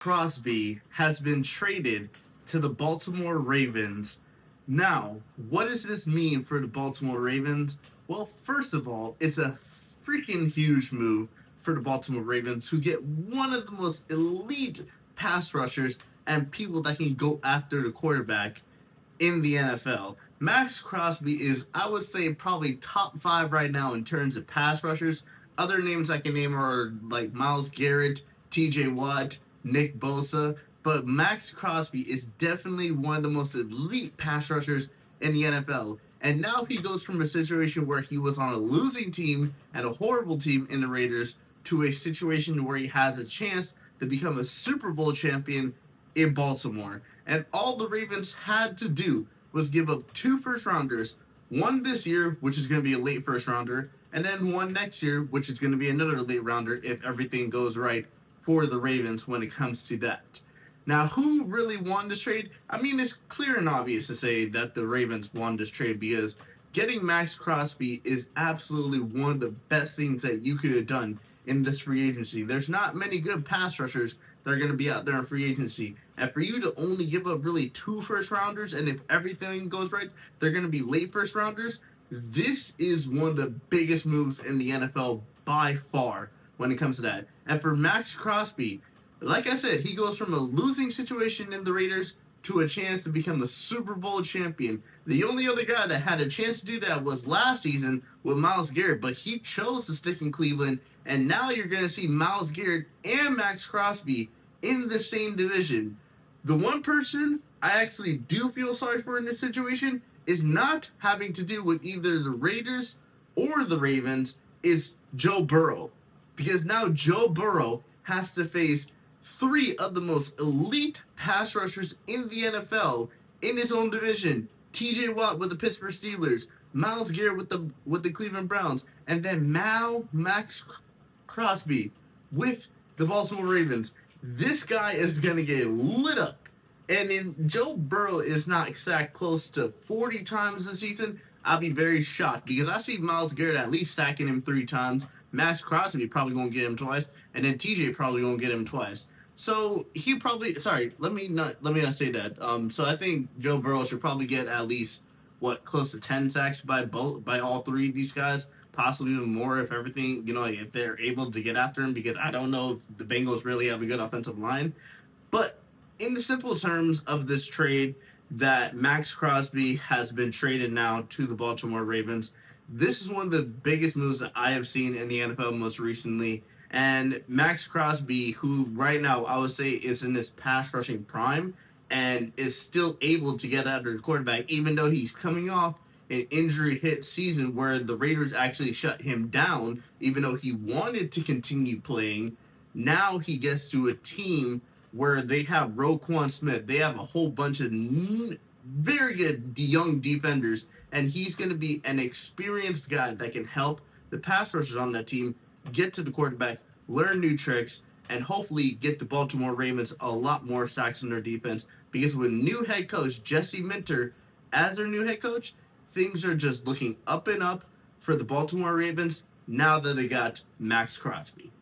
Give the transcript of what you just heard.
Crosby has been traded to the Baltimore Ravens. Now, what does this mean for the Baltimore Ravens? Well, first of all, it's a freaking huge move for the Baltimore Ravens, who get one of the most elite pass rushers and people that can go after the quarterback in the NFL. Maxx Crosby is, I would say, probably top 5 right now in terms of pass rushers. Other names I can name are like Myles Garrett, TJ Watt, Nick Bosa, but Maxx Crosby is definitely one of the most elite pass rushers in the NFL. And now he goes from a situation where he was on a losing team and a horrible team in the Raiders to a situation where he has a chance to become a Super Bowl champion in Baltimore. And all the Ravens had to do was give up 2 first rounders, one this year, which is going to be a late first rounder, and then one next year, which is going to be another late rounder if everything goes right for the Ravens when it comes to that. Now, who really won this trade? I mean, it's clear and obvious to say that the Ravens won this trade because getting Maxx Crosby is absolutely one of the best things that you could have done in this free agency. There's not many good pass rushers that are going to be out there in free agency. And for you to only give up really 2 first rounders, and if everything goes right, they're going to be late first rounders, this is one of the biggest moves in the NFL by far when it comes to that. And for Maxx Crosby, like I said, he goes from a losing situation in the Raiders to a chance to become a Super Bowl champion. The only other guy that had a chance to do that was last season with Myles Garrett, but he chose to stick in Cleveland, and now you're going to see Myles Garrett and Maxx Crosby in the same division. The one person I actually do feel sorry for in this situation is not having to do with either the Raiders or the Ravens, is Joe Burrow. Because now Joe Burrow has to face 3 of the most elite pass rushers in the NFL in his own division. TJ Watt with the Pittsburgh Steelers, Myles Garrett with the Cleveland Browns, and then Maxx Crosby with the Baltimore Ravens. This guy is going to get lit up. And if Joe Burrow is not exact close to 40 times this season, I'll be very shocked because I see Myles Garrett at least stacking him 3 times. Maxx Crosby probably going to get him twice, and then TJ probably going to get him twice. So he probably, let me not say that. So I think Joe Burrow should probably get at least close to 10 sacks by all 3 of these guys, possibly even more if everything, if they're able to get after him, because I don't know if the Bengals really have a good offensive line. But in the simple terms of this trade, that Maxx Crosby has been traded now to the Baltimore Ravens, this is one of the biggest moves that I have seen in the NFL most recently. And Maxx Crosby, who right now I would say is in his pass rushing prime and is still able to get after the quarterback, even though he's coming off an injury hit season where the Raiders actually shut him down, even though he wanted to continue playing. Now he gets to a team where they have Roquan Smith. They have a whole bunch of very good young defenders, and he's going to be an experienced guy that can help the pass rushers on that team get to the quarterback, learn new tricks, and hopefully get the Baltimore Ravens a lot more sacks in their defense. Because with new head coach Jesse Minter as their new head coach, things are just looking up and up for the Baltimore Ravens now that they got Maxx Crosby.